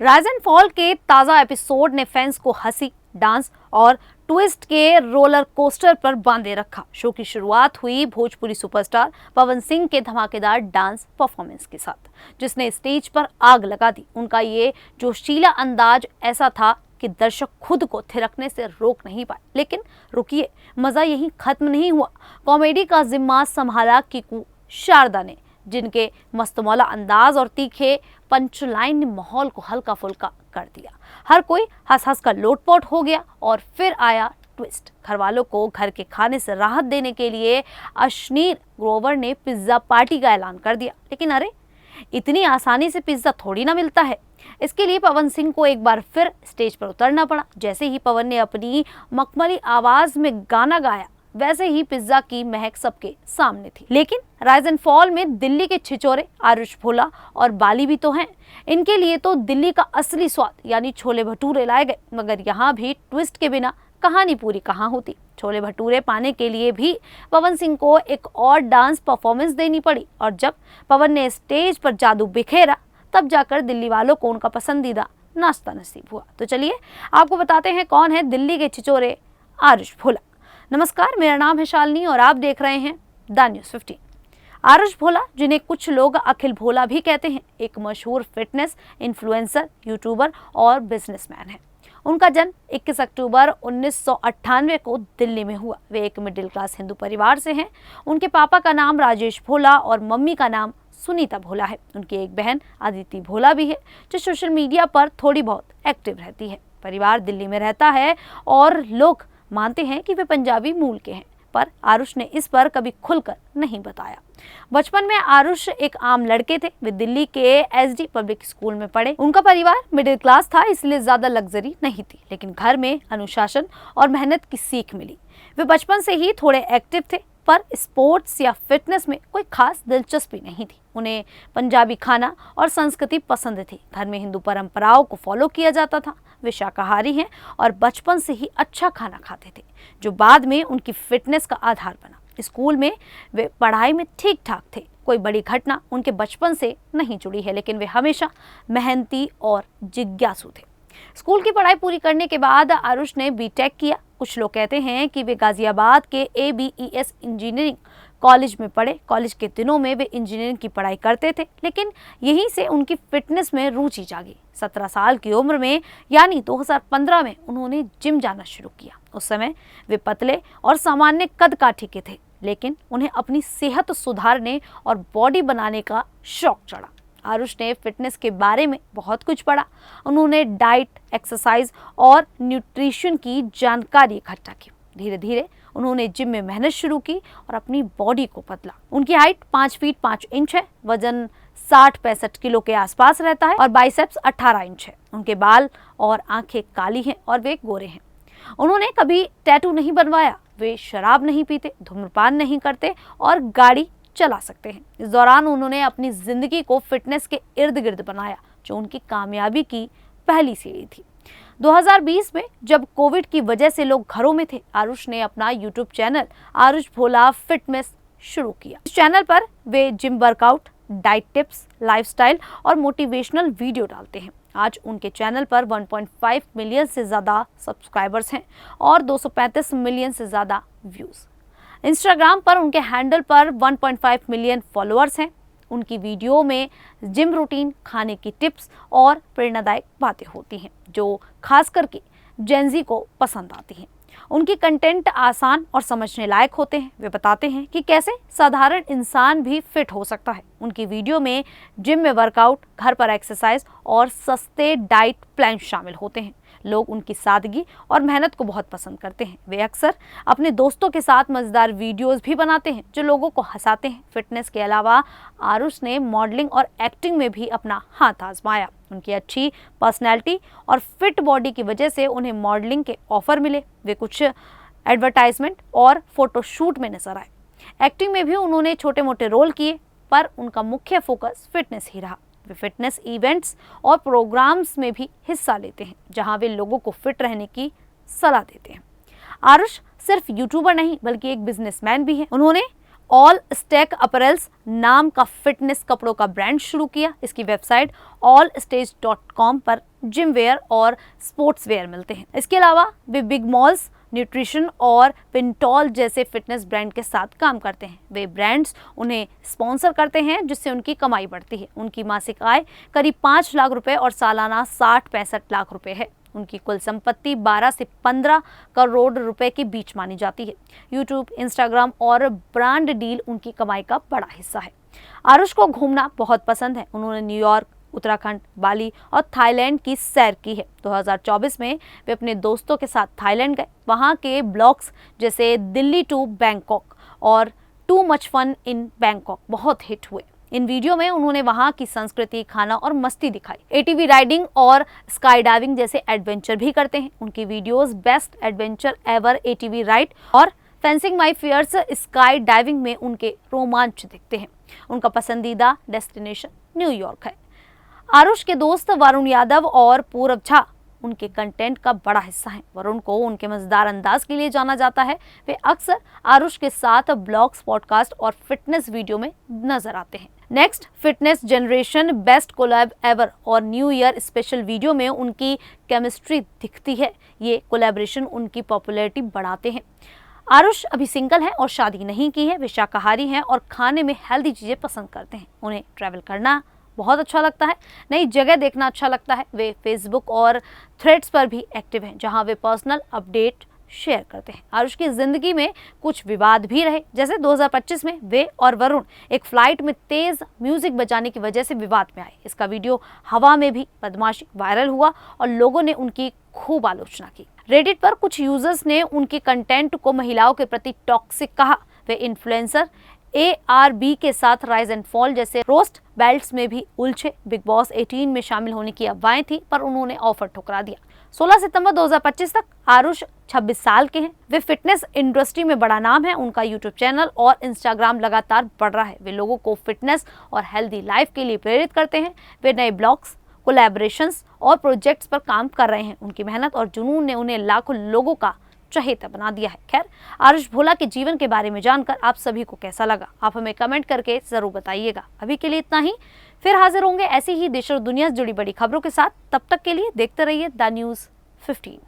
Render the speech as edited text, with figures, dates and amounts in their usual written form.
Rise and fall के ताजा episode ने फैंस को हंसी, डांस और ट्विस्ट के रोलर कोस्टर पर बांधे रखा। शो की शुरुआत हुई भोजपुरी सुपरस्टार पवन सिंह के धमाकेदार डांस परफॉर्मेंस के साथ, जिसने स्टेज पर आग लगा दी। उनका ये जोशीला अंदाज ऐसा था कि दर्शक खुद को थिरकने से रोक नहीं पाए। लेकिन रुकिए, मजा यहीं खत्म नहीं हुआ। कॉमेडी का जिम्मा संभाला कीकू शारदा ने, जिनके मस्तमौला अंदाज और तीखे पंचलाइन ने माहौल को हल्का फुल्का कर दिया। हर कोई हंस हंस कर लोटपोट हो गया। और फिर आया ट्विस्ट। घर वालों को घर के खाने से राहत देने के लिए अश्नीर ग्रोवर ने पिज्जा पार्टी का ऐलान कर दिया। लेकिन अरे, इतनी आसानी से पिज्जा थोड़ी ना मिलता है। इसके लिए पवन सिंह को एक बार फिर स्टेज पर उतरना पड़ा। जैसे ही पवन ने अपनी मखमली आवाज में गाना गाया, वैसे ही पिज्जा की महक सबके सामने थी। लेकिन राइज एंड फॉल में दिल्ली के छिछोरे आरुष भोला और बाली भी तो हैं। इनके लिए तो दिल्ली का असली स्वाद यानी छोले भटूरे लाए गए। मगर यहाँ भी ट्विस्ट के बिना कहानी पूरी कहाँ होती। छोले भटूरे पाने के लिए भी पवन सिंह को एक और डांस परफॉर्मेंस देनी पड़ी। और जब पवन ने स्टेज पर जादू बिखेरा, तब जाकर दिल्ली वालों को उनका पसंदीदा नाश्ता नसीब हुआ। तो चलिए आपको बताते हैं कौन है दिल्ली के छिछोरे आरुष भोला। नमस्कार, मेरा नाम है शालिनी और आप देख रहे हैं द न्यूज़ 15। आरुष भोला, जिन्हें कुछ लोग अखिल भोला भी कहते हैं, एक मशहूर फिटनेस इन्फ्लुएंसर, यूट्यूबर और बिजनेसमैन है। उनका जन्म 21 अक्टूबर 1998 को दिल्ली में हुआ। वे एक मिडिल क्लास हिंदू परिवार से हैं। उनके पापा का नाम राजेश भोला और मम्मी का नाम सुनीता भोला है। उनकी एक बहन अदिति भोला भी है, जो सोशल मीडिया पर थोड़ी बहुत एक्टिव रहती है। परिवार दिल्ली में रहता है और लोग मानते हैं कि वे पंजाबी मूल के हैं, पर आरुष ने इस पर कभी खुलकर नहीं बताया। बचपन में आरुष एक आम लड़के थे। वे दिल्ली के एसडी पब्लिक स्कूल में पढ़े। उनका परिवार मिडिल क्लास था, इसलिए ज्यादा लग्जरी नहीं थी, लेकिन घर में अनुशासन और मेहनत की सीख मिली। वे बचपन से ही थोड़े एक्टिव थे, पर स्पोर्ट्स या फिटनेस में कोई खास दिलचस्पी नहीं थी। उन्हें पंजाबी खाना और संस्कृति पसंद थी। घर में हिंदू परंपराओं को फॉलो किया जाता था। वे शाकाहारी हैं और बचपन से ही अच्छा खाना खाते थे, जो बाद में उनकी फिटनेस का आधार बना। स्कूल में वे पढ़ाई में ठीक ठाक थे। कोई बड़ी घटना उनके बचपन से नहीं जुड़ी है, लेकिन वे हमेशा मेहनती और जिज्ञासु थे। स्कूल की पढ़ाई पूरी करने के बाद आरुष ने बीटेक किया। कुछ लोग कहते हैं कि वे गाजियाबाद के ABES इंजीनियरिंग कॉलेज में पढ़े। कॉलेज के दिनों में वे इंजीनियरिंग की पढ़ाई करते थे, लेकिन यहीं से उनकी फिटनेस में रुचि जागी। 17 साल की उम्र में यानी 2015 में उन्होंने जिम जाना शुरू किया। उस समय वे पतले और सामान्य कद काठी के थे, लेकिन उन्हें अपनी सेहत सुधारने और बॉडी बनाने का शौक चढ़ा। आरुष ने फिटनेस के बारे में बहुत कुछ पढ़ा। उन्होंने डाइट, एक्सरसाइज और न्यूट्रिशन की जानकारी इकट्ठा की। धीरे धीरे उन्होंने जिम में मेहनत शुरू की और अपनी बॉडी को बदला। उनकी हाइट 5 फीट 5 इंच है, वजन 60-65 किलो के आसपास रहता है और बाइसेप्स 18 इंच है। उनके बाल और आंखें काली हैं और वे गोरे हैं। उन्होंने कभी टैटू नहीं बनवाया। वे शराब नहीं पीते, धूम्रपान नहीं करते और गाड़ी चला सकते हैं। इस दौरान उन्होंने अपनी जिंदगी को फिटनेस के इर्द गिर्द बनाया, जो उनकी कामयाबी की पहली सीढ़ी थी। 2020 में जब कोविड की वजह से लोग घरों में थे, आरुष ने अपना YouTube channel Aarush Bhola fitness शुरू किया। इस चैनल पर वे gym workout, diet tips, lifestyle और मोटिवेशनल वीडियो डालते हैं। आज उनके चैनल पर 1.5 मिलियन से ज्यादा सब्सक्राइबर्स हैं और 235 मिलियन से ज्यादा व्यूज। इंस्टाग्राम पर उनके हैंडल पर 1.5 मिलियन फॉलोअर्स हैं। उनकी वीडियो में जिम रूटीन, खाने की टिप्स और प्रेरणादायक बातें होती हैं, जो खास करके जेनजी को पसंद आती हैं। उनकी कंटेंट आसान और समझने लायक होते हैं। वे बताते हैं कि कैसे साधारण इंसान भी फिट हो सकता है। उनकी वीडियो में जिम में वर्कआउट, घर पर एक्सरसाइज और सस्ते डाइट प्लान शामिल होते हैं। लोग उनकी सादगी और मेहनत को बहुत पसंद करते हैं। वे अक्सर अपने दोस्तों के साथ मजेदार वीडियोस भी बनाते हैं, जो लोगों को हंसाते हैं। फिटनेस के अलावा आरुष ने मॉडलिंग और एक्टिंग में भी अपना हाथ आजमाया। उनकी अच्छी पर्सनैलिटी और फिट बॉडी की वजह से उन्हें मॉडलिंग के ऑफर मिले। वे कुछ एडवर्टाइजमेंट और फोटोशूट में नजर आए। एक्टिंग में भी उन्होंने छोटे मोटे रोल किए, पर उनका मुख्य फोकस फिटनेस ही रहा। वे फिटनेस इवेंट्स और प्रोग्राम्स में भी हिस्सा लेते हैं, जहां वे लोगों को फिट रहने की सलाह देते हैं। आरुष सिर्फ यूट्यूबर नहीं, बल्कि एक बिजनेसमैन भी है। उन्होंने ऑल स्टेक अपरेल्स नाम का फिटनेस कपड़ों का ब्रांड शुरू किया। इसकी वेबसाइट allstage.com पर जिम वेयर और स्पोर्ट्स वेयर मिलते हैं। इसके अलावा वे बिग मॉल्स, न्यूट्रिशन और पिंटॉल जैसे फिटनेस ब्रांड के साथ काम करते हैं। वे ब्रांड्स उन्हें स्पॉन्सर करते हैं जिससे उनकी कमाई बढ़ती है। उनकी मासिक आय करीब 5 लाख रुपए और सालाना 60-65 लाख रुपए है। उनकी कुल संपत्ति 12 से 15 करोड़ रुपए के बीच मानी जाती है। यूट्यूब, इंस्टाग्राम और ब्रांड डील उनकी कमाई का बड़ा हिस्सा है। आरुष को घूमना बहुत पसंद है। उन्होंने न्यूयॉर्क, उत्तराखंड, बाली और थाईलैंड की सैर की है। 2024 में वे अपने दोस्तों के साथ थाईलैंड गए। वहां के ब्लॉग्स जैसे दिल्ली टू बैंकॉक और too much fun in Bangkok बहुत हिट हुए। इन वीडियो में उन्होंने वहां की संस्कृति, खाना और मस्ती दिखाई। एटीवी राइडिंग और स्काई डाइविंग जैसे एडवेंचर भी करते हैं। उनकी videos best adventure ever ATV ride और fencing my fears sky diving में उनके रोमांच दिखते हैं। उनका पसंदीदा डेस्टिनेशन न्यूयॉर्क है। आरुष के दोस्त वरुण यादव और पूरब झा उनके कंटेंट का बड़ा हिस्सा हैं। वरुण को उनके मजेदार अंदाज के लिए जाना जाता है। वे अक्सर आरुष के साथ ब्लॉग्स, पॉडकास्ट और फिटनेस वीडियो में नजर आते हैं। Next fitness generation best collab ever और न्यू ईयर स्पेशल वीडियो में उनकी केमिस्ट्री दिखती है। ये कोलैबोरेशन उनकी पॉपुलैरिटी बढ़ाते हैं। आरुष अभी सिंगल हैं और शादी नहीं की है। वे शाकाहारी हैं और खाने में हेल्दी चीजें पसंद करते हैं। उन्हें ट्रैवल करना बहुत अच्छा लगता है, नई जगह देखना अच्छा लगता है। वे फेसबुक और थ्रेड्स पर भी एक्टिव हैं, जहां वे पर्सनल अपडेट शेयर करते हैं। आरुष की जिंदगी में कुछ विवाद भी रहे, जैसे 2025 में वे और वरुण एक फ्लाइट में तेज म्यूजिक बजाने की वजह से विवाद में आए। इसका वीडियो हवा में भी बदमाशी वायरल हुआ और लोगों ने उनकी खूब आलोचना की। रेडिट पर कुछ यूजर्स ने उनके कंटेंट को महिलाओं के प्रति टॉक्सिक कहा। वे इन्फ्लुएंसर ARB के साथ राइज एंड फॉल जैसे रोस्ट बेल्ट्स में भी उलझे। बिग बॉस 18 में शामिल होने की अफवाहें थी, पर उन्होंने ऑफर ठुकरा दिया। 16 सितंबर 2025 तक आरुष 26 साल के हैं। वे फिटनेस इंडस्ट्री में बड़ा नाम है। उनका यूट्यूब चैनल और इंस्टाग्राम लगातार बढ़ रहा है। वे लोगों को फिटनेस और हेल्दी लाइफ के लिए प्रेरित करते हैं। वे नए ब्लॉग्स, कोलैबोरेशंस और प्रोजेक्ट्स पर काम कर रहे हैं। उनकी मेहनत और जुनून ने उन्हें लाखों लोगों का चहेता बना दिया है। खैर, आरुष भोला के जीवन के बारे में जानकर आप सभी को कैसा लगा, आप हमें कमेंट करके जरूर बताइएगा। अभी के लिए इतना ही, फिर हाजिर होंगे ऐसी ही देश और दुनिया से जुड़ी बड़ी खबरों के साथ। तब तक के लिए देखते रहिए द न्यूज़ 15।